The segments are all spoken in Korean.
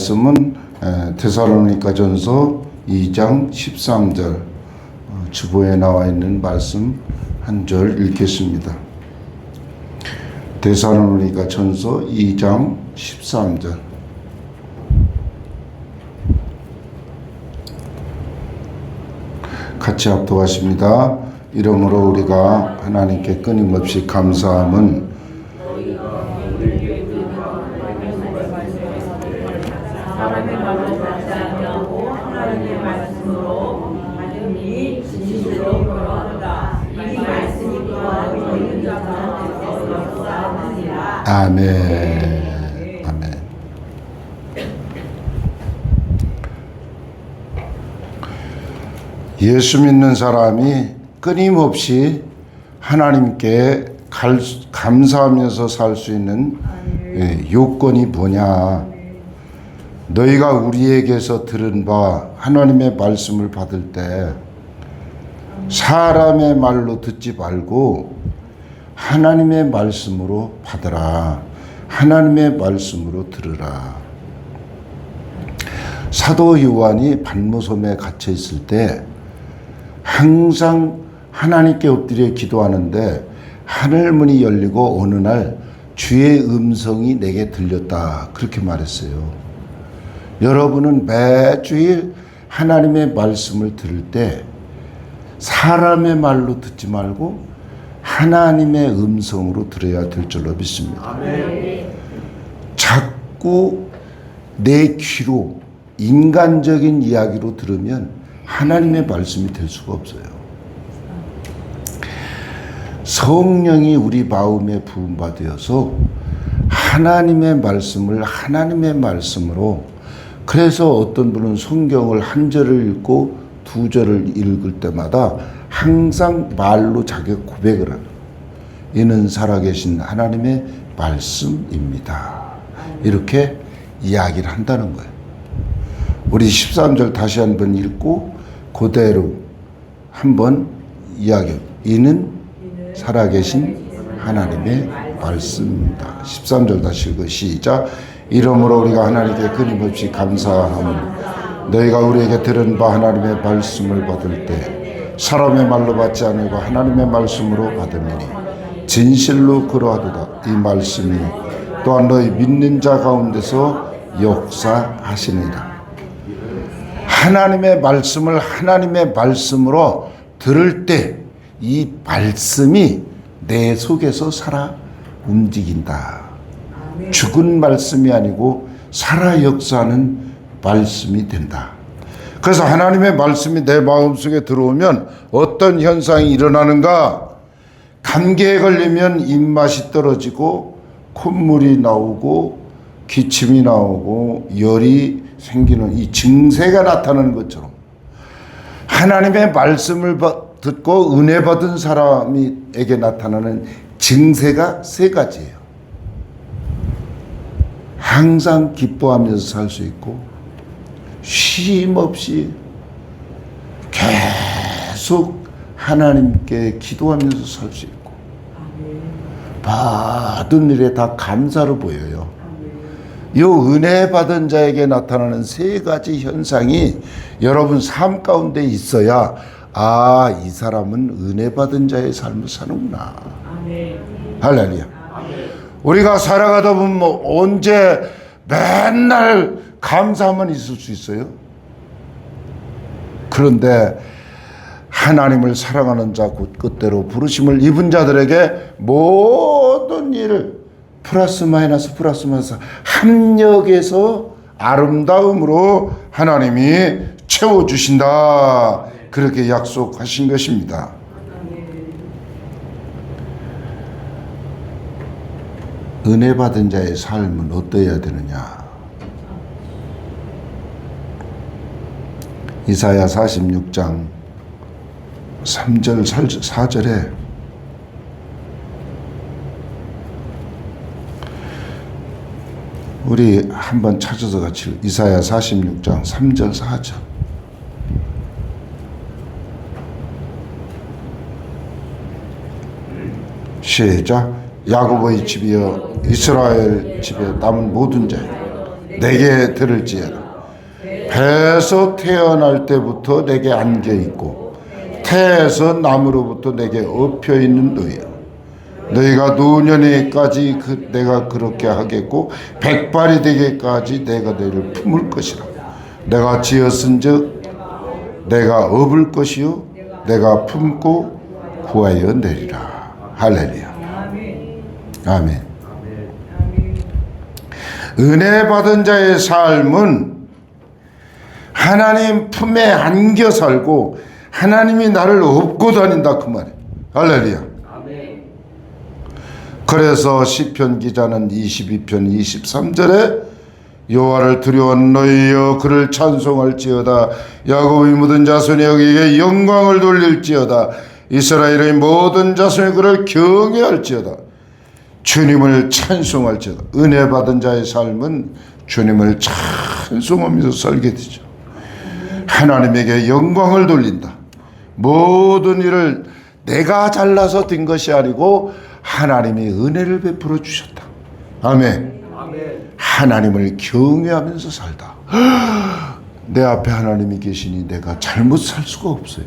말씀은 데살로니가전서 2장 13절 주보에 나와 있는 말씀 한 절 읽겠습니다. 데살로니가전서 2장 13절 같이 합독하십니다. 이러므로 우리가 하나님께 끊임없이 감사함은 사람의 말로 받지 아니하고 하나님의 말씀으로 받음이 진실로 그러하도다. 이 말씀이 또한 너희 자손에서 역사하느니라. 아멘. 아멘. 예수 믿는 사람이 끊임없이 하나님께 감사하면서 살 수 있는 요건이 뭐냐? 너희가 우리에게서 들은 바 하나님의 말씀을 받을 때 사람의 말로 듣지 말고 하나님의 말씀으로 받으라. 하나님의 말씀으로 들으라. 사도 요한이 반모섬에 갇혀 있을 때 항상 하나님께 엎드려 기도하는데 하늘문이 열리고 어느 날 주의 음성이 내게 들렸다. 그렇게 말했어요. 여러분은 매주일 하나님의 말씀을 들을 때 사람의 말로 듣지 말고 하나님의 음성으로 들어야 될 줄로 믿습니다. 아멘. 자꾸 내 귀로 인간적인 이야기로 들으면 하나님의 말씀이 될 수가 없어요. 성령이 우리 마음에 부음받아서 하나님의 말씀을 하나님의 말씀으로, 그래서 어떤 분은 성경을 한 절을 읽고 두 절을 읽을 때마다 항상 말로 자기 고백을 하는, 이는 살아계신 하나님의 말씀입니다. 이렇게 이야기를 한다는 거예요. 우리 13절 다시 한번 읽고 그대로 한번 이야기. 이는 살아계신 하나님의 말씀입니다. 13절 다시 읽고 시작. 이러므로 우리가 하나님께 끊임없이 감사함은 너희가 우리에게 들은 바 하나님의 말씀을 받을 때 사람의 말로 받지 않고 하나님의 말씀으로 받으니 진실로 그러하도다. 이 말씀이 또한 너희 믿는 자 가운데서 역사하시니라. 하나님의 말씀을 하나님의 말씀으로 들을 때 이 말씀이 내 속에서 살아 움직인다. 죽은 말씀이 아니고 살아 역사하는 말씀이 된다. 그래서 하나님의 말씀이 내 마음속에 들어오면 어떤 현상이 일어나는가? 감기에 걸리면 입맛이 떨어지고 콧물이 나오고 기침이 나오고 열이 생기는 이 증세가 나타나는 것처럼 하나님의 말씀을 듣고 은혜 받은 사람에게 나타나는 증세가 세 가지예요. 항상 기뻐하면서 살 수 있고 쉼 없이 계속 하나님께 기도하면서 살 수 있고 받은 일에 다 감사로 보여요. 이 은혜 받은 자에게 나타나는 세 가지 현상이 여러분 삶 가운데 있어야 이 사람은 은혜 받은 자의 삶을 사는구나. 할렐루야. 우리가 살아가다 보면 언제 맨날 감사만 있을 수 있어요? 그런데 하나님을 사랑하는 자 곧 끝대로 부르심을 입은 자들에게 모든 일을 플러스 마이너스 합력해서 아름다움으로 하나님이 채워주신다. 그렇게 약속하신 것입니다. 은혜 받은 자의 삶은 어떠해야 되느냐? 이사야 46장 3절 4절에 우리 한번 찾아서 같이 이사야 46장 3절 4절 시작. 야곱의 집이여 이스라엘 집에 남은 모든 자여 내게 들을지어다. 배에서 태어날 때부터 내게 안겨 있고 태에서 남으로부터 내게 엎혀 있는 너희여. 너희가 노년에까지 내가 그렇게 하겠고 백발이 되기까지 내가 너희를 품을 것이라. 내가 지었은즉 내가 업을 것이요 내가 품고 구하여 내리라. 할렐루야. 아멘. 은혜 받은 자의 삶은 하나님 품에 안겨 살고 하나님이 나를 업고 다닌다 그 말이에요. 할렐루야. 그래서 시편 기자는 22편 23절에 여호와를 두려워하는 너희여 그를 찬송할지어다. 야곱의 모든 자손이 여기에 영광을 돌릴지어다. 이스라엘의 모든 자손이 그를 경외할지어다. 주님을 찬송할지어다. 은혜 받은 자의 삶은 주님을 찬송하면서 살게 되죠. 하나님에게 영광을 돌린다. 모든 일을 내가 잘나서 된 것이 아니고 하나님이 은혜를 베풀어 주셨다. 아멘. 하나님을 경외하면서 살다. 내 앞에 하나님이 계시니 내가 잘못 살 수가 없어요.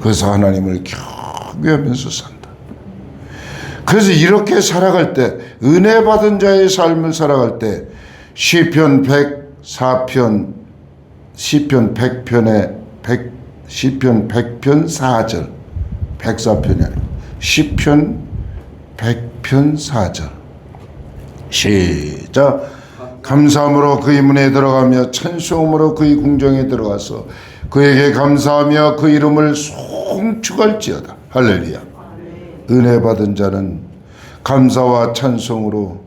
그래서 하나님을 경외하면서 산다. 그래서 이렇게 살아갈 때 은혜 받은 자의 삶을 살아갈 때 시편 104편 시편 100편에 시편 100편 4절 104편이 아니고 시편 100편 4절 시작. 감사함으로 그의 문에 들어가며 찬송함으로 그의 궁정에 들어가서 그에게 감사하며 그 이름을 송축할지어다. 할렐루야. 은혜 받은 자는 감사와 찬송으로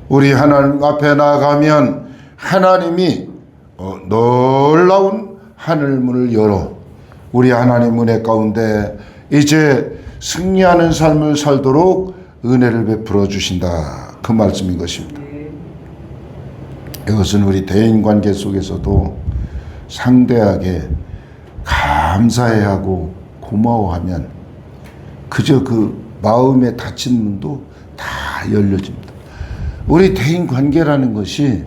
우리 하나님 앞에 나아가면 하나님이 놀라운 하늘문을 열어 우리 하나님 은혜 가운데 이제 승리하는 삶을 살도록 은혜를 베풀어 주신다. 그 말씀인 것입니다. 이것은 우리 대인관계 속에서도 상대하게 감사해야 하고 고마워하면 그저 그 마음에 닫힌 문도 다 열려집니다. 우리 대인관계라는 것이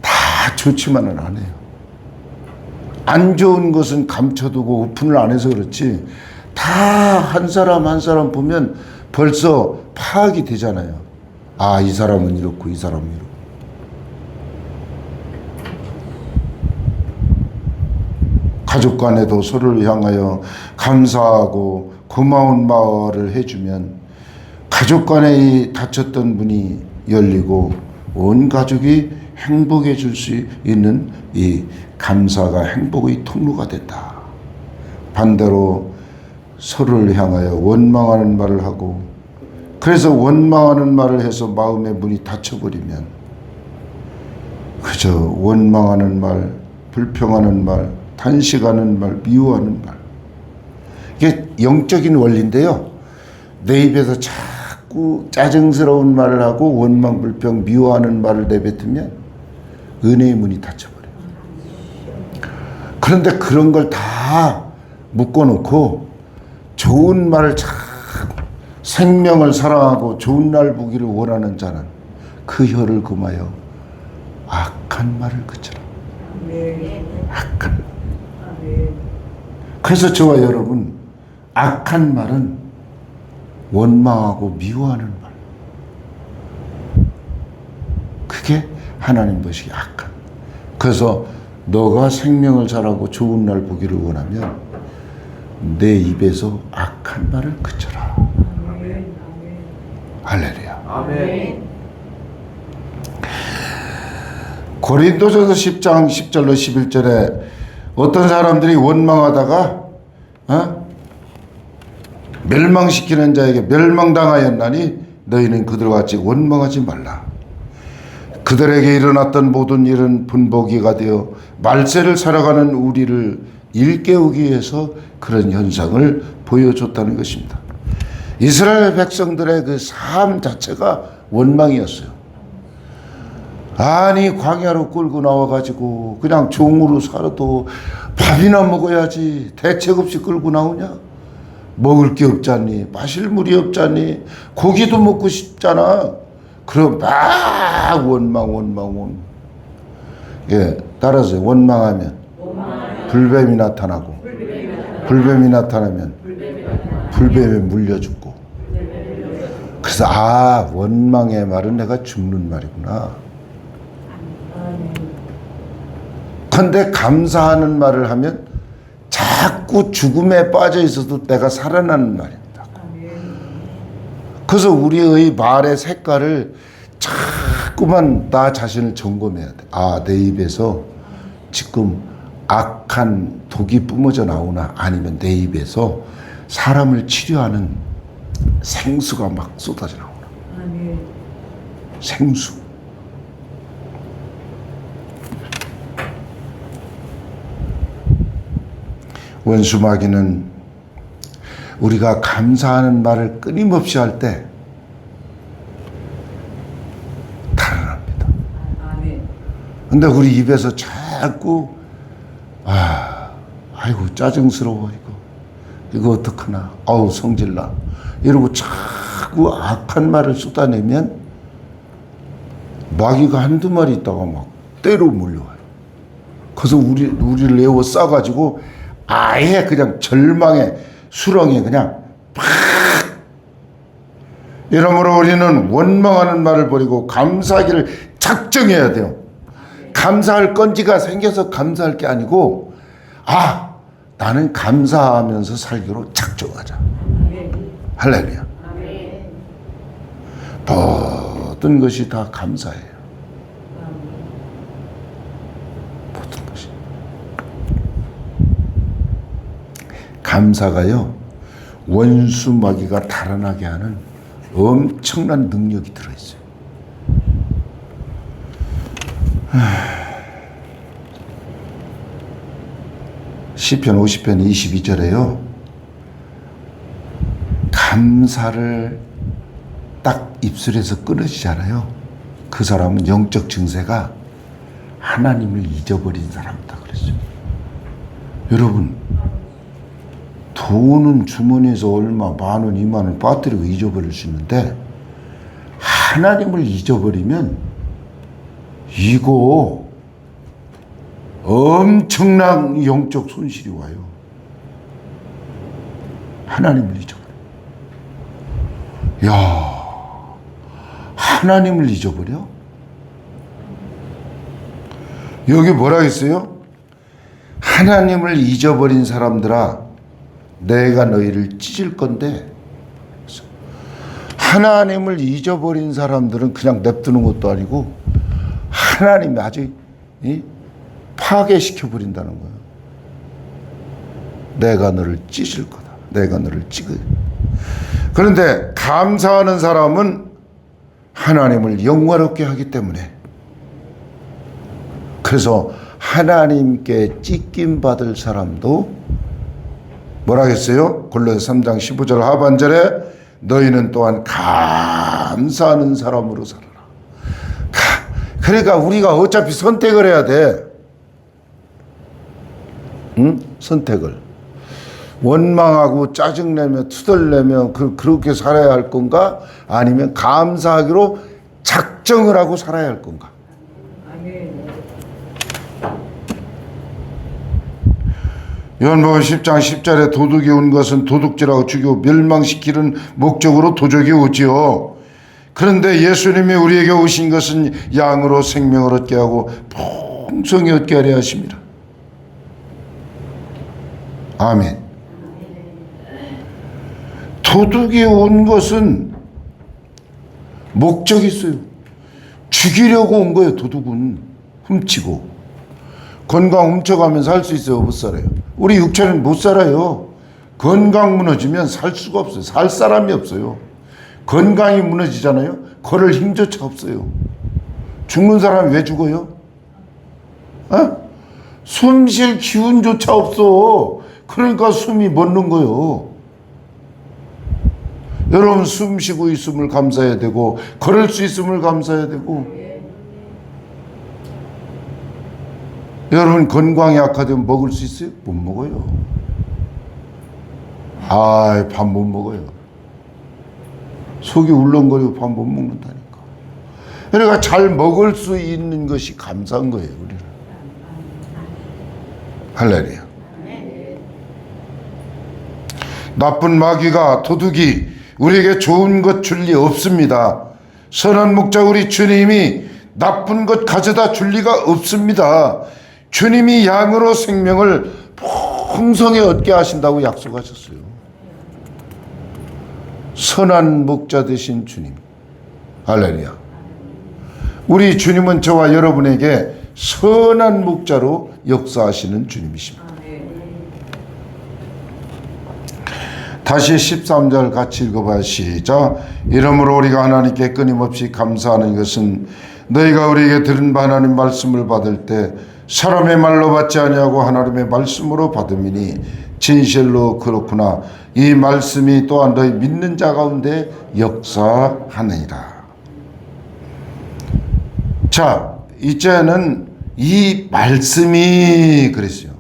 다 좋지만은 않아요. 안 좋은 것은 감춰두고 오픈을 안 해서 그렇지 다 한 사람 한 사람 보면 벌써 파악이 되잖아요. 아, 이 사람은 이렇고 이 사람은 이렇고. 가족 간에도 서로를 향하여 감사하고 고마운 말을 해주면 가족 간에 이 닫혔던 문이 열리고 온 가족이 행복해질 수 있는 이 감사가 행복의 통로가 된다. 반대로 서로를 향하여 원망하는 말을 하고 그래서 원망하는 말을 해서 마음의 문이 닫혀버리면 그저 원망하는 말, 불평하는 말, 단식하는 말, 미워하는 말. 이게 영적인 원리인데요. 내 입에서 자꾸 짜증스러운 말을 하고 원망, 불평, 미워하는 말을 내뱉으면 은혜의 문이 닫혀버려요. 그런데 그런 걸 다 묶어놓고 좋은 말을 참 생명을 사랑하고 좋은 날 보기를 원하는 자는 그 혀를 금하여 악한 말을 그쳐라. 악한 말. 그래서 저와 여러분 악한 말은 원망하고 미워하는 말. 그게 하나님 보시기에 악한. 그래서 너가 생명을 잘하고 좋은 날 보기를 원하면 내 입에서 악한 말을 그쳐라. 할렐루야. 아멘. 고린도전서 10장 10절로 11절에 어떤 사람들이 원망하다가 멸망시키는 자에게 멸망당하였나니 너희는 그들과 같이 원망하지 말라. 그들에게 일어났던 모든 일은 분보기가 되어 말세를 살아가는 우리를 일깨우기 위해서 그런 현상을 보여줬다는 것입니다. 이스라엘 백성들의 그 삶 자체가 원망이었어요. 아니 광야로 끌고 나와가지고 그냥 종으로 살아도 밥이나 먹어야지 대책 없이 끌고 나오냐? 먹을 게 없잖니, 마실 물이 없잖니, 고기도 먹고 싶잖아. 그럼 막 원망. 예, 따라서 원망하면 불뱀이 나타나고, 불뱀이 나타나면 불뱀에 물려 죽고. 그래서 원망의 말은 내가 죽는 말이구나. 근데 감사하는 말을 하면 자꾸 죽음에 빠져 있어도 내가 살아나는 말입니다. 그래서 우리의 말의 색깔을 자꾸만 나 자신을 점검해야 돼. 내 입에서 지금 악한 독이 뿜어져 나오나, 아니면 내 입에서 사람을 치료하는 생수가 막 쏟아져 나오나. 생수. 원수 마귀는 우리가 감사하는 말을 끊임없이 할 때 달아납니다. 근데 우리 입에서 자꾸 아이고 짜증스러워, 이거 어떡하나, 아우 성질나, 이러고 자꾸 악한 말을 쏟아내면 마귀가 한두 마리 있다가 막 때로 몰려와요. 그래서 우리를 에워 싸가지고 아예 그냥 절망의 수렁에 그냥 팍. 이러므로 우리는 원망하는 말을 버리고 감사하기를 작정해야 돼요. 감사할 건지가 생겨서 감사할 게 아니고, 나는 감사하면서 살기로 작정하자. 할렐루야. 모든 것이 다 감사해요. 모든 것이. 감사가요, 원수 마귀가 달아나게 하는 엄청난 능력이 들어있어요. 시편 50편 22절에요. 감사를 딱 입술에서 끊어지잖아요. 그 사람은 영적 증세가 하나님을 잊어버린 사람이다 그랬어요. 여러분, 돈은 주머니에서 얼마, 10,000원, 20,000원 빠뜨리고 잊어버릴 수 있는데, 하나님을 잊어버리면 이거 엄청난 영적 손실이 와요. 하나님을 잊어버려. 하나님을 잊어버려? 여기 뭐라 했어요? 하나님을 잊어버린 사람들아, 내가 너희를 찢을 건데. 하나님을 잊어버린 사람들은 그냥 냅두는 것도 아니고 하나님이 아주 파괴시켜버린다는 거예요. 내가 너를 찢을 거다. 내가 너를 찢을. 그런데 감사하는 사람은 하나님을 영화롭게 하기 때문에, 그래서 하나님께 찢김 받을 사람도 뭐라 했어요? 골로새 3장 15절 하반절에 너희는 또한 감사하는 사람으로 살아라. 그러니까 우리가 어차피 선택을 해야 돼. 응? 선택을. 원망하고 짜증내며 투덜내며 그렇게 살아야 할 건가? 아니면 감사하기로 작정을 하고 살아야 할 건가? 요한복음 10장 10절에 도둑이 온 것은 도둑질하고 죽이고 멸망시키는 목적으로 도적이 오지요. 그런데 예수님이 우리에게 오신 것은 양으로 생명을 얻게 하고 풍성히 얻게 하려 하십니다. 아멘. 도둑이 온 것은 목적이 있어요. 죽이려고 온 거예요. 도둑은 훔치고. 건강 훔쳐가면 살 수 있어요? 못 살아요? 우리 육체는 못 살아요. 건강 무너지면 살 수가 없어요. 살 사람이 없어요. 건강이 무너지잖아요. 걸을 힘조차 없어요. 죽는 사람이 왜 죽어요? 숨 쉴 기운조차 없어. 그러니까 숨이 멎는 거예요. 여러분, 숨 쉬고 있음을 감사해야 되고, 걸을 수 있음을 감사해야 되고, 여러분 건강이 악화되면 먹을 수 있어요? 못 먹어요. 밥 못 먹어요. 속이 울렁거리고 밥 못 먹는다니까. 그러니까 잘 먹을 수 있는 것이 감사한 거예요, 우리는. 할렐루야. 나쁜 마귀가 도둑이 우리에게 좋은 것 줄 리 없습니다. 선한 목자 우리 주님이 나쁜 것 가져다 줄 리가 없습니다. 주님이 양으로 생명을 풍성히 얻게 하신다고 약속하셨어요. 선한 목자 되신 주님. 할렐루야. 우리 주님은 저와 여러분에게 선한 목자로 역사하시는 주님이십니다. 다시 13절 같이 읽어봐요. 시작. 이러므로 우리가 하나님께 끊임없이 감사하는 것은 너희가 우리에게 들은 바 하나님 말씀을 받을 때 사람의 말로 받지 아니하고 하나님의 말씀으로 받음이니 진실로 그렇구나. 이 말씀이 또한 너희 믿는 자 가운데 역사하느니라. 자, 이제는 이 말씀이 그랬어요.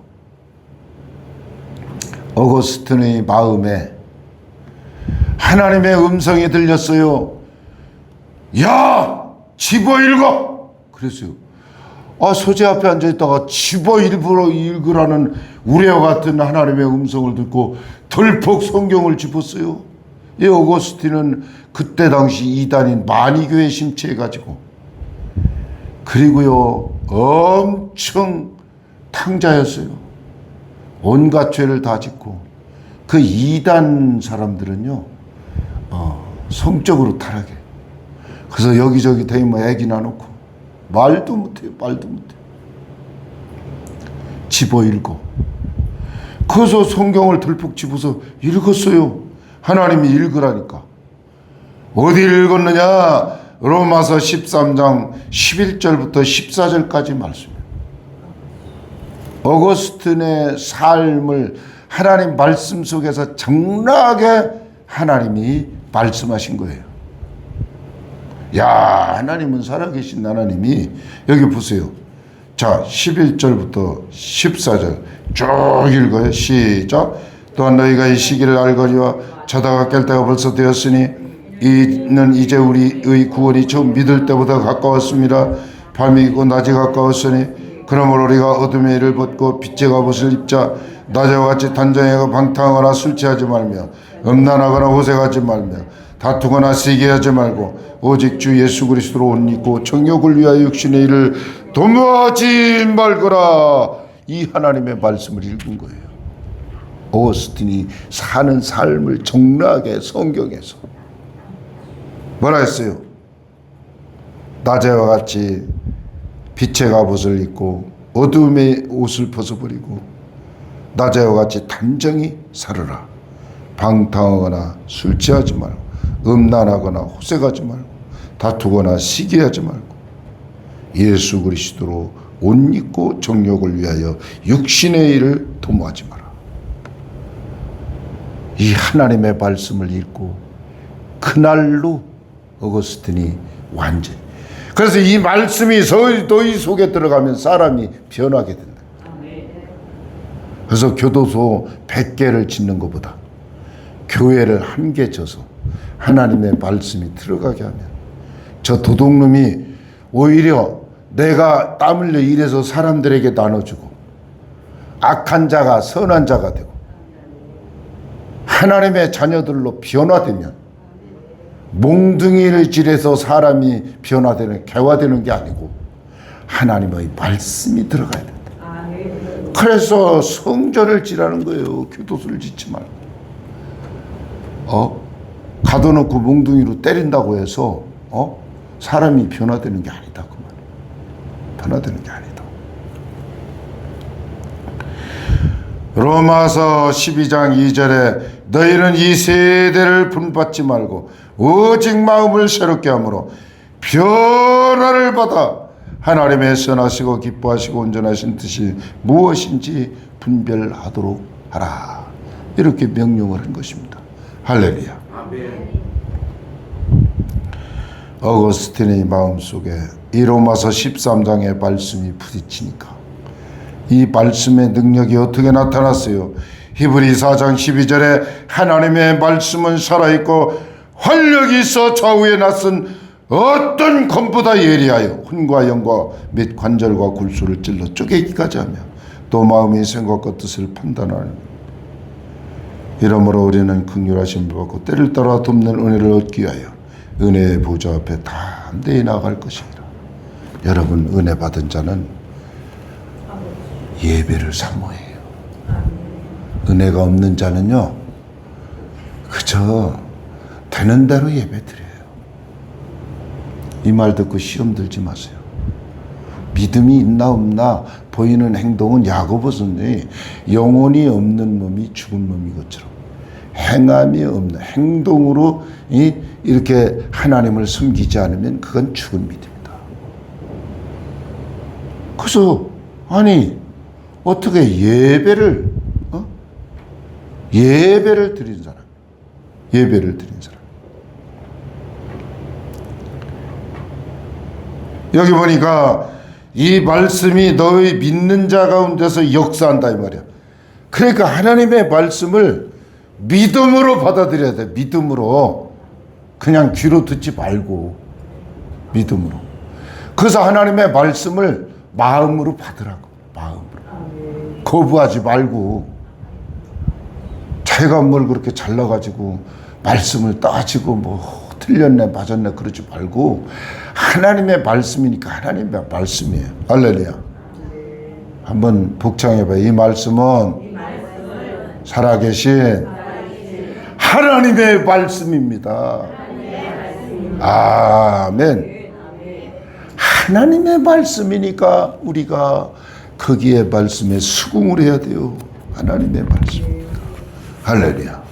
어거스틴의 마음에 하나님의 음성이 들렸어요. 야, 집어 읽어. 그랬어요. 서재 앞에 앉아있다가 집어 읽으라는 우리와 같은 하나님의 음성을 듣고 덜컥 성경을 집었어요. 이 어거스틴은 그때 당시 이단인 마니교에 심취해가지고, 그리고요 엄청 탕자였어요. 온갖 죄를 다 짓고, 그 이단 사람들은요 성적으로 타락해. 그래서 여기저기 대면 애기 나놓고 말도 못해요. 말도 못해. 집어 읽어. 그래서 성경을 덜컥 집어서 읽었어요. 하나님이 읽으라니까. 어디 읽었느냐? 로마서 13장 11절부터 14절까지 말씀이에요. 어거스틴의 삶을 하나님 말씀 속에서 적나라하게 하나님이 말씀하신 거예요. 야, 하나님은 살아계신 하나님이, 여기 보세요. 자, 11절부터 14절 쭉 읽어요. 시작. 또한 너희가 이 시기를 알거니와 자다가 깰 때가 벌써 되었으니 이는 이제 우리의 구원이 처음 믿을 때보다 가까웠습니다. 밤이 있고 낮이 가까웠으니 그러므로 우리가 어둠의 일을 벗고 빛의 갑옷을 입자. 낮에와 같이 단정하고 방탕하거나 술 취하지 말며 음란하거나 호색하지 말며 다투거나 시기하지 말고 오직 주 예수 그리스도로 옷 입고 정욕을 위하여 육신의 일을 도모하지 말거라. 이 하나님의 말씀을 읽은 거예요. 어거스틴이 사는 삶을 적나라하게 성경에서 뭐라 했어요? 낮에와 같이 빛의 갑옷을 입고 어둠의 옷을 벗어버리고 낮에와 같이 단정히 살아라. 방탕하거나 술 취하지 말고 음란하거나 호색하지 말고 다투거나 시기하지 말고 예수 그리스도로 옷 입고 정욕을 위하여 육신의 일을 도모하지 마라. 이 하나님의 말씀을 읽고 그날로 어거스틴이 완전히, 그래서 이 말씀이 너희 속에 들어가면 사람이 변하게 된다. 그래서 교도소 100개를 짓는 것보다 교회를 한 개 져서 하나님의 말씀이 들어가게 하면 저 도둑놈이 오히려 내가 땀 흘려 일해서 사람들에게 나눠주고 악한 자가 선한 자가 되고 하나님의 자녀들로 변화되면, 몽둥이를 질해서 사람이 변화되는, 개화되는 게 아니고 하나님의 말씀이 들어가야 된다. 그래서 성전을 지라는 거예요. 교도소를 짓지 말고. 가둬놓고 몽둥이로 때린다고 해서 사람이 변화되는 게 아니다. 그 말. 변화되는 게 아니다. 로마서 12장 2절에 너희는 이 세대를 분받지 말고 오직 마음을 새롭게 함으로 변화를 받아 하나님의 선하시고 기뻐하시고 온전하신 뜻이 무엇인지 분별하도록 하라. 이렇게 명령을 한 것입니다. 할렐루야. 어거스틴의 마음속에 이 로마서 13장의 말씀이 부딪히니까 이 말씀의 능력이 어떻게 나타났어요? 히브리 4장 12절에 하나님의 말씀은 살아있고 활력이 있어 좌우에 낯선 어떤 검보다 예리하여 혼과 영과 및 관절과 골수를 찔러 쪼개기까지 하며 또 마음의 생각과 뜻을 판단하는 이러므로 우리는 긍휼하심을 받고 때를 따라 돕는 은혜를 얻기 위하여 은혜의 보좌 앞에 담대히 나아갈 것이니라. 여러분, 은혜 받은 자는 예배를 사모해요. 은혜가 없는 자는요, 그저 되는 대로 예배 드려요. 이 말 듣고 시험 들지 마세요. 믿음이 있나 없나 보이는 행동은 야고보 선생이 영혼이 없는 몸이 죽은 몸인 것처럼 행함이 없는 행동으로 이렇게 하나님을 섬기지 않으면 그건 죽은 믿음이다. 그래서 아니 어떻게 예배를 드린 사람, 예배를 드린 사람. 여기 보니까 이 말씀이 너희 믿는 자 가운데서 역사한다 이 말이야. 그러니까 하나님의 말씀을 믿음으로 받아들여야 돼. 믿음으로. 그냥 귀로 듣지 말고 믿음으로. 그래서 하나님의 말씀을 마음으로 받으라고. 마음으로. 거부하지 말고 자기가 뭘 그렇게 잘나가지고 말씀을 따지고 뭐 틀렸네 맞았네 그러지 말고 하나님의 말씀이니까 하나님의 말씀이에요. 할렐루야. 한번 복창해봐요. 이 말씀은 살아계신 하나님의 말씀입니다. 아멘. 하나님의 말씀이니까 우리가 거기에 말씀에 수긍을 해야 돼요. 하나님의 말씀입니다. 할렐루야.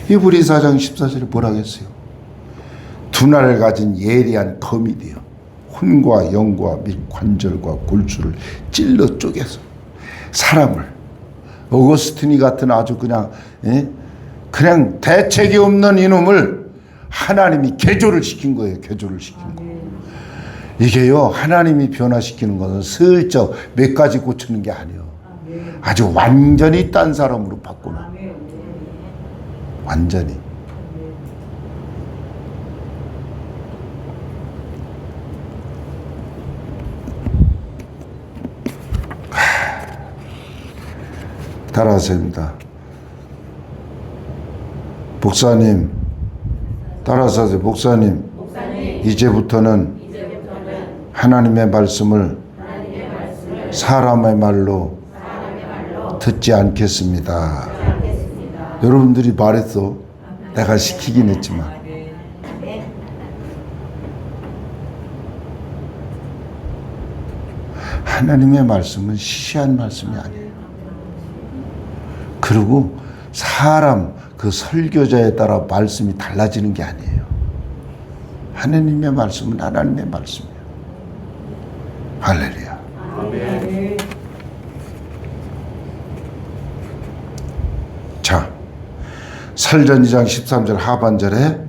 히브리 4장 14절에 뭐라 했어요? 두날을 가진 예리한 검이 되어 혼과 영과 및 관절과 골수를 찔러 쪼개서 사람을 어거스티니 같은 아주 그냥 대책이 없는 이놈을 하나님이 개조를 시킨 거예요. 개조를 시킨 거. 이게요 하나님이 변화시키는 것은 슬쩍 몇 가지 고치는 게 아니에요. 아주 완전히 딴 사람으로 바꾸는. 완전히. 따라하셔야 됩니다. 목사님, 따라서 하세요. 목사님, 이제부터는 하나님의 말씀을 사람의 말로 듣지 않겠습니다. 여러분들이 말했어. 내가 시키긴 했지만. 하나님의 말씀은 시시한 말씀이 아니에요. 그리고 사람 그 설교자에 따라 말씀이 달라지는 게 아니에요. 하나님의 말씀은 하나님의 말씀이에요. 할렐루야. 자, 설전 2장 13절 하반절에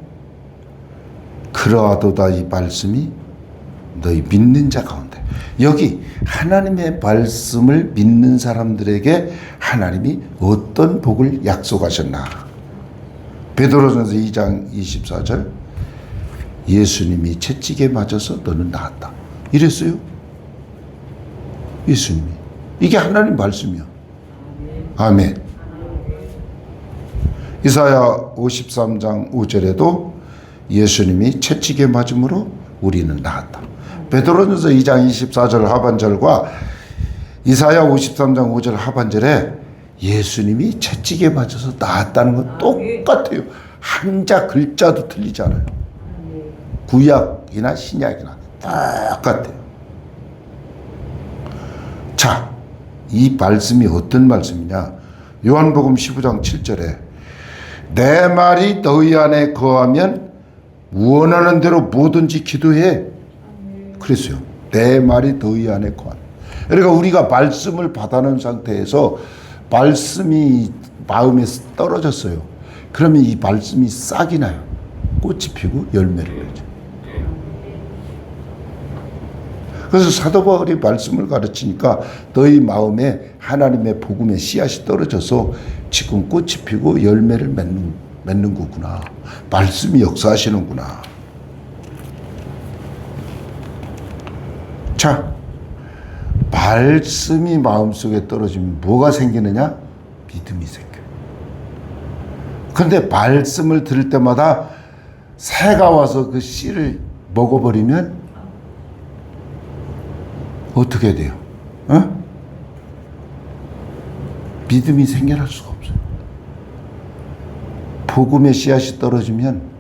그러하도다 이 말씀이 너희 믿는 자 가운데, 여기 하나님의 말씀을 믿는 사람들에게 하나님이 어떤 복을 약속하셨나. 베드로전서 2장 24절 예수님이 채찍에 맞아서 너는 나았다 이랬어요. 예수님이. 이게 하나님 말씀이야. 아멘. 이사야 53장 5절에도 예수님이 채찍에 맞음으로 우리는 나았다. 베드로전서 2장 24절 하반절과 이사야 53장 5절 하반절에 예수님이 채찍에 맞아서 나았다는 건 똑같아요. 한자 글자도 틀리잖아요. 구약이나 신약이나 똑같아요. 자, 이 말씀이 어떤 말씀이냐? 요한복음 15장 7절에 내 말이 너희 안에 거하면 원하는 대로 뭐든지 기도해. 그랬어요. 내 말이 너희 안에 거하는. 그러니까 우리가 말씀을 받아놓은 상태에서 말씀이 마음에 떨어졌어요. 그러면 이 말씀이 싹이 나요. 꽃이 피고 열매를 내죠. 그래서 사도 바울이 말씀을 가르치니까 너희 마음에 하나님의 복음의 씨앗이 떨어져서 지금 꽃이 피고 열매를 맺는 거구나. 말씀이 역사하시는구나. 자, 말씀이 마음속에 떨어지면 뭐가 생기느냐? 믿음이 생겨요. 근데 말씀을 들을 때마다 새가 와서 그 씨를 먹어버리면 어떻게 돼요? 어? 믿음이 생겨날 수가 없어요. 복음의 씨앗이 떨어지면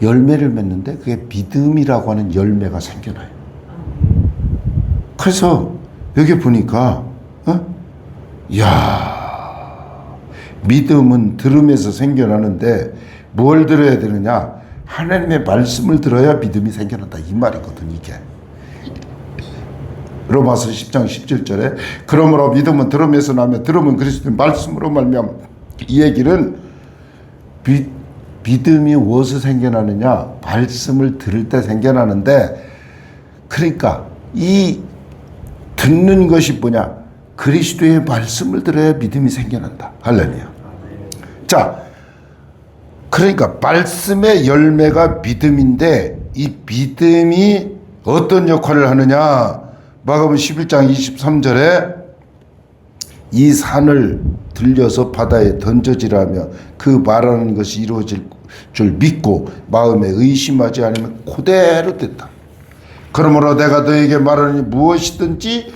열매를 맺는데 그게 믿음이라고 하는 열매가 생겨나요. 그래서 여기 보니까 믿음은 들음에서 생겨나는데 뭘 들어야 되느냐? 하나님의 말씀을 들어야 믿음이 생겨난다 이 말이거든 이게. 로마서 10장 17절에 그러므로 믿음은 들음에서 나며 들음은 그리스도의 말씀으로 말미암아. 이 얘기는 믿음이 무엇을 생겨나느냐? 말씀을 들을 때 생겨나는데, 그러니까 이 듣는 것이 뭐냐? 그리스도의 말씀을 들어야 믿음이 생겨난다. 할렐루야. 자, 그러니까 말씀의 열매가 믿음인데 이 믿음이 어떤 역할을 하느냐? 마가복음 11장 23절에 이 산을 들려서 바다에 던져지라며 그 말하는 것이 이루어질 줄 믿고 마음에 의심하지 않으면 그대로 됐다. 그러므로 내가 너에게 말하니 무엇이든지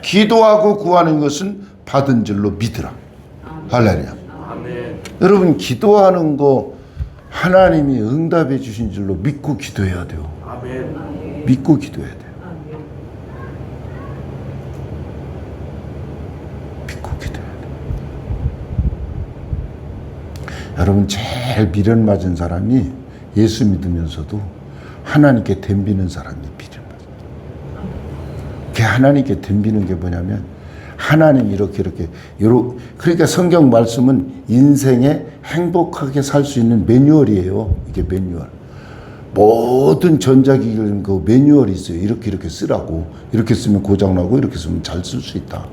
기도하고 구하는 것은 받은 줄로 믿으라. 할렐루야. 여러분 기도하는 거 하나님이 응답해 주신 줄로 믿고 기도해야 돼요. 믿고 기도해야 돼요. 믿고 기도해야 돼요. 여러분 제일 미련 맞은 사람이 예수 믿으면서도 하나님께 덤비는 사람이 미련 맞아요. 그 하나님께 덤비는 게 뭐냐면 하나님 이렇게 그러니까 성경 말씀은 인생에 행복하게 살 수 있는 매뉴얼이에요. 이게 매뉴얼. 모든 전자기기는 그 매뉴얼이 있어요. 이렇게 쓰라고. 이렇게 쓰면 고장나고 이렇게 쓰면 잘 쓸 수 있다.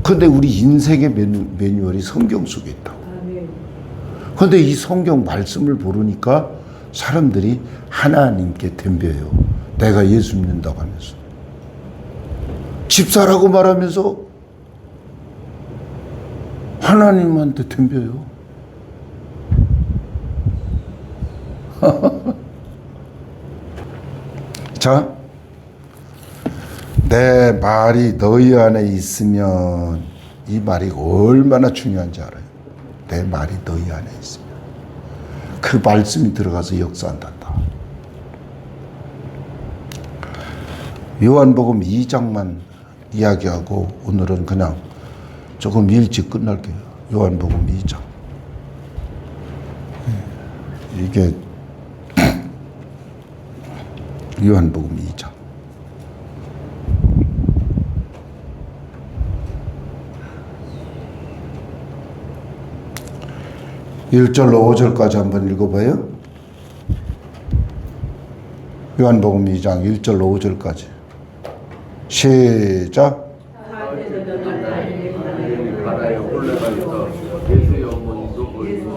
그런데 우리 인생의 매뉴얼이 성경 속에 있다고. 그런데 이 성경 말씀을 모르니까 사람들이 하나님께 덤벼요. 내가 예수 믿는다고 하면서. 집사라고 말하면서 하나님한테 덤벼요. 자, 내 말이 너희 안에 있으면, 이 말이 얼마나 중요한지 알아요. 내 말이 너희 안에 있으면 그 말씀이 들어가서 역사한단다. 요한복음 2장만 이야기하고 오늘은 그냥 조금 일찍 끝날게요. 요한복음 2장. 이게 요한복음 2장. (1절로) (5절까지) 한번 읽어봐요. 요한복음 2장 1절로 5절까지. 시작. 바다에 올라가 있어 예수의 어머니도 보이고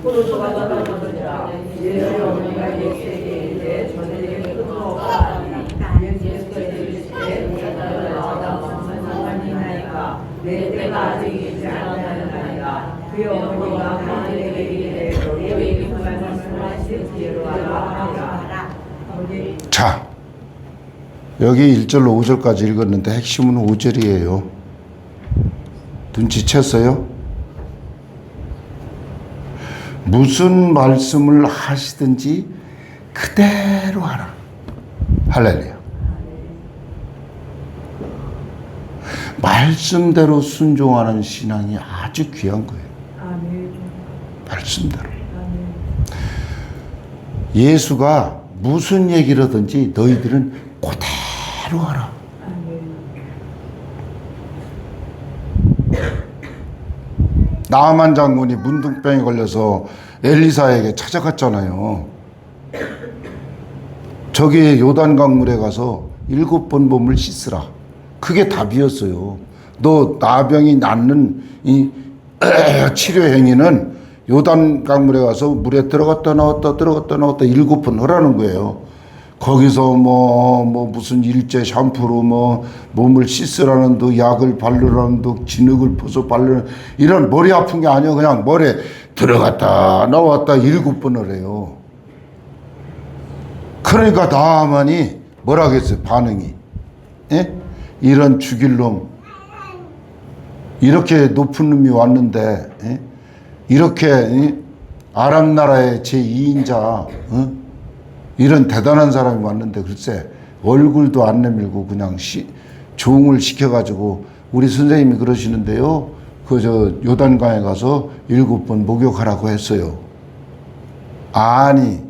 포도주가 떠나거니와 예수의 어머니가 예수에게 이르되 저들에게 포도주가 예수께서 이르시되 우리가 나와다 무슨 상관이 나이까 내 때가 아직 이르지 않았나이다. 그의 어머니가 그들에게 이르되 너희에게 그만 말씀하실 기회로 하라. 자, 여기 1절로 5절까지 읽었는데 핵심은 5절이에요. 눈치챘어요? 무슨 말씀을 하시든지 그대로 하라. 할렐루야. 말씀대로 순종하는 신앙이 아주 귀한 거예요. 말씀대로. 예수가 무슨 얘기를 하든지 너희들은 그대로 하라. 나아만 장군이 문둥병에 걸려서 엘리사에게 찾아갔잖아요. 저기 요단 강물에 가서 7번 몸을 씻으라. 그게 답이었어요. 너 나병이 낫는 이 치료 행위는 요단 강물에 가서 물에 들어갔다 나왔다 들어갔다 나왔다 7번 하라는 거예요. 거기서 무슨 일제 샴푸로 몸을 씻으라는 도 약을 바르라는 도 진흙을 퍼서 바르는 이런 머리 아픈 게 아니야. 그냥 머리에 들어갔다 나왔다 7번을 해요. 그러니까 나만이 뭐라겠어요 반응이. 예? 이런 죽일 놈 이렇게 높은 놈이 왔는데 예? 이렇게 예? 아람 나라의 제2인자 이런 대단한 사람이 왔는데 글쎄 얼굴도 안 내밀고 그냥 종을 시켜가지고 우리 선생님이 그러시는데요. 요단강에 가서 7번 목욕하라고 했어요. 아니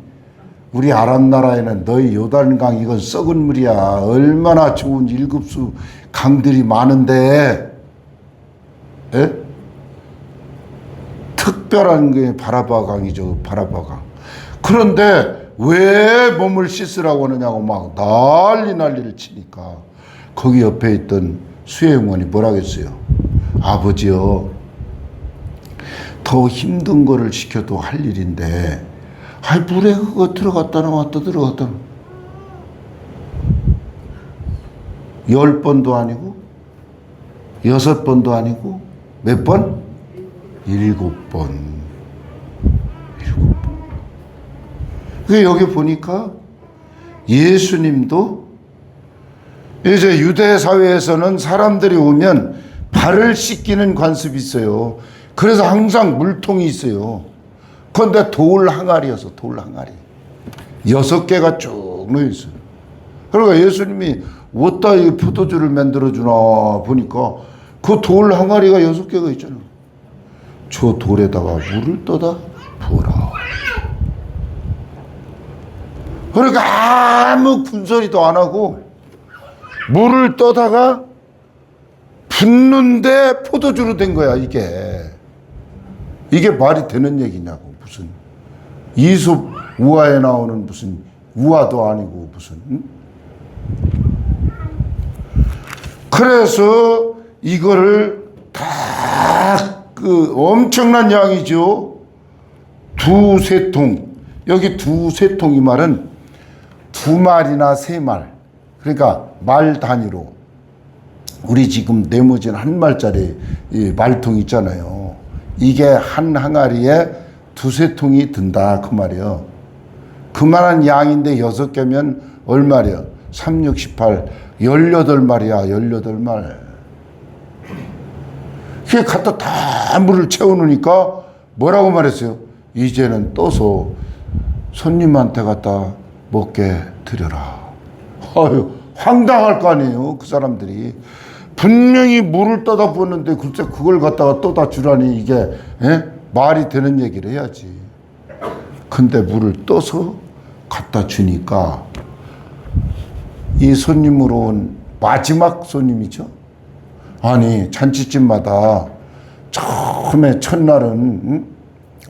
우리 아람 나라에는 너희 요단강 이건 썩은 물이야. 얼마나 좋은 7수 강들이 많은데 에? 특별한 게 바라바 강이죠. 바라바 강. 그런데 왜 몸을 씻으라고 하느냐고 막 난리를 치니까 거기 옆에 있던 수혜원이 뭐라겠어요. 아버지요 더 힘든 거를 시켜도 할 일인데 물에 그거 들어갔다 나왔다 들어갔다 10번도 아니고 6번도 아니고 몇 번? 7번. 여기 보니까 예수님도 이제 유대 사회에서는 사람들이 오면 발을 씻기는 관습이 있어요. 그래서 항상 물통이 있어요. 그런데 돌 항아리여서 돌 항아리 6개가 쭉 놓여 있어요. 그러니까 예수님이 어디다 이 포도주를 만들어 주나 보니까 그 돌 항아리가 6개가 있잖아. 저 돌에다가 물을 떠다 부어라. 그러니까 아무 군소리도 안 하고 물을 떠다가 붓는데 포도주로 된 거야. 이게 말이 되는 얘기냐고. 무슨 이솝 우화에 나오는 무슨 우화도 아니고 무슨 그래서 이거를 다 엄청난 양이죠. 2-3통. 여기 2-3통 이 말은 2말이나 3말. 그러니까 말 단위로 우리 지금 네모진 1말짜리 이 말통 있잖아요. 이게 한 항아리에 2-3통이 든다 그 말이에요. 그만한 양인데 6개면 얼마래요? 3, 6, 18 18말이야. 18말. 그게 갖다 다 물을 채워놓으니까 뭐라고 말했어요? 이제는 떠서 손님한테 갖다 먹게 드려라. 아유, 황당할 거 아니에요. 그 사람들이 분명히 물을 떠다 부었는데 글쎄 그걸 갖다가 떠다 주라니 이게 말이 되는 얘기를 해야지. 근데 물을 떠서 갖다 주니까 이 손님으로 온 마지막 손님이죠. 아니 잔치집마다 처음에 첫날은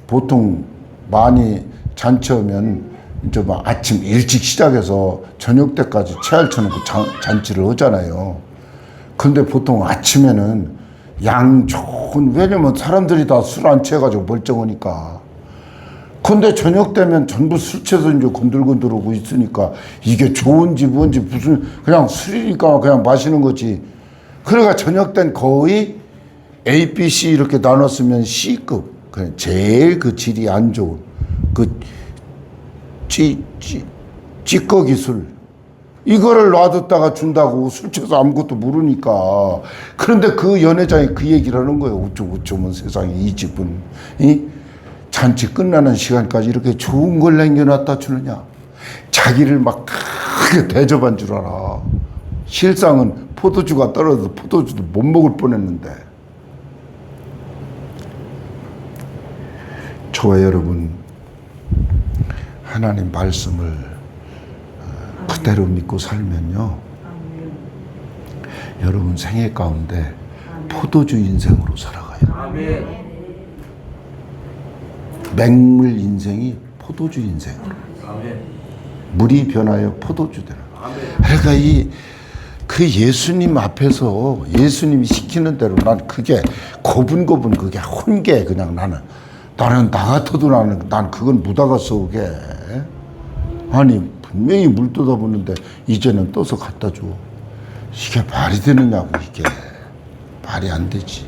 보통 많이 잔치하면 이제 막 아침 일찍 시작해서 저녁 때까지 채알 쳐놓고 잔치를 하잖아요. 근데 보통 아침에는 양 좋은, 왜냐면 사람들이 다 술 안 취해가지고 멀쩡하니까. 근데 저녁 되면 전부 술 취해서 이제 건들건들하고 있으니까 이게 좋은지 뭔지 무슨 그냥 술이니까 그냥 마시는 거지. 그러니까 저녁 땐 거의 A, B, C 이렇게 나눴으면 C급. 그냥 제일 그 질이 안 좋은 찌꺼기 술. 이거를 놔뒀다가 준다고 술 취해서 아무것도 모르니까. 그런데 그 연회장이 그 얘기를 하는 거예요. 어쩌면 세상에 이 집은 잔치 끝나는 시간까지 이렇게 좋은 걸 남겨놨다 주느냐. 자기를 막 크게 대접한 줄 알아. 실상은 포도주가 떨어져서 포도주도 못 먹을 뻔했는데. 저와 여러분 하나님 말씀을 그대로 믿고 살면요, 여러분 생애 가운데 포도주 인생으로 살아가요. 맹물 인생이 포도주 인생. 물이 변하여 포도주 되는. 그러니까 그 예수님 앞에서 예수님이 시키는 대로 난 그게 고분고분 그게 혼계 그냥 나는 나는 나 같아도 난 그건 묻어가 쏘게. 아니 분명히 물 뜯어보는데 이제는 떠서 갖다 줘. 이게 말이 되느냐고. 이게 말이 안 되지.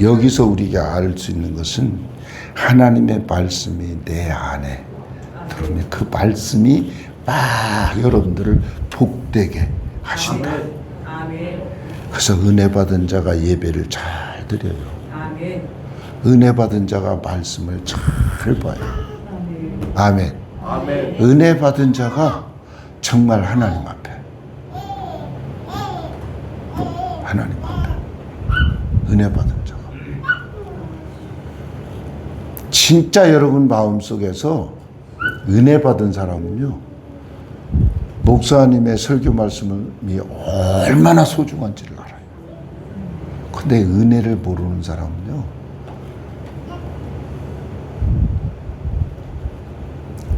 여기서 우리가 알 수 있는 것은 하나님의 말씀이 내 안에 들어오면 그 말씀이 막 여러분들을 복되게 하신다. 아멘. 그래서 은혜 받은 자가 예배를 잘 드려요. 아멘. 은혜 받은 자가 말씀을 잘 봐요. 아멘. 아멘. 은혜 받은 자가 정말 하나님 앞에 은혜 받은 자가 진짜 여러분 마음속에서 은혜 받은 사람은요, 목사님의 설교 말씀이 얼마나 소중한지를 알아요. 근데 은혜를 모르는 사람은요,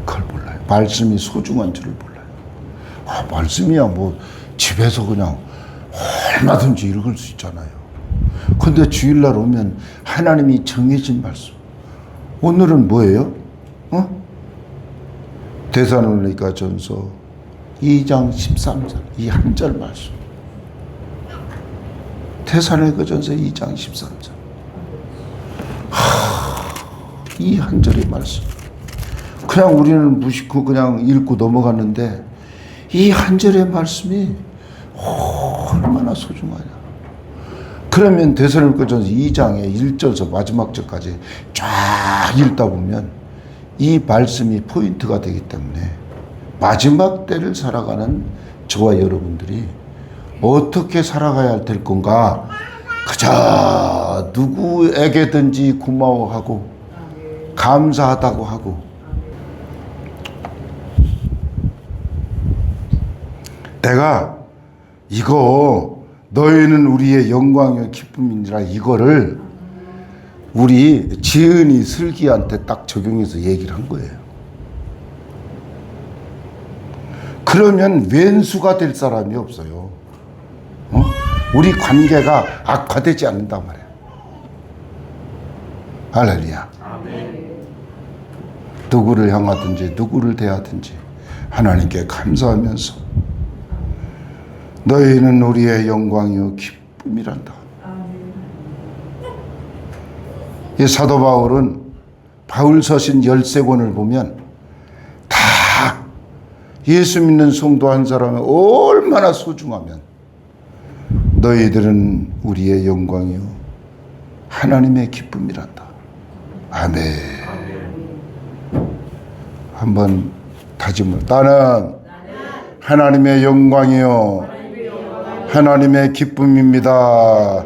그걸 몰라요. 말씀이 소중한 줄을 몰라요. 아, 말씀이야 뭐 집에서 그냥 얼마든지 읽을 수 있잖아요. 근데 주일날 오면 하나님이 정해진 말씀. 오늘은 뭐예요? 데살로니가 전서 2장 13절 이 한 절 말씀. 데살로니가 전서 2장 13절 이 한 절의 말씀. 그냥 우리는 무심코 그냥 읽고 넘어갔는데 이 한 절의 말씀이 얼마나 소중하냐. 그러면 데살로니가전서 2장의 1절에서 마지막 절까지 쫙 읽다 보면 이 말씀이 포인트가 되기 때문에 마지막 때를 살아가는 저와 여러분들이 어떻게 살아가야 될 건가, 그저 누구에게든지 고마워하고 감사하다고 하고, 내가 이거 너희는 우리의 영광이요 기쁨이니라, 이거를 우리 지은이 슬기한테 딱 적용해서 얘기를 한 거예요. 그러면 왼수가 될 사람이 없어요. 우리 관계가 악화되지 않는단 말이에요. 할렐루야. 누구를 향하든지 누구를 대하든지 하나님께 감사하면서 너희는 우리의 영광이요 기쁨이란다. 이 사도 바울은 바울서신 13권을 보면 다 예수 믿는 성도 한 사람이 얼마나 소중하면 너희들은 우리의 영광이요 하나님의 기쁨이란다. 아멘. 한번 다짐을. 나는 하나님의 영광이요 하나님의 기쁨입니다.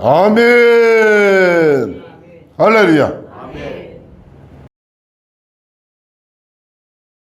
아멘. 할렐루야.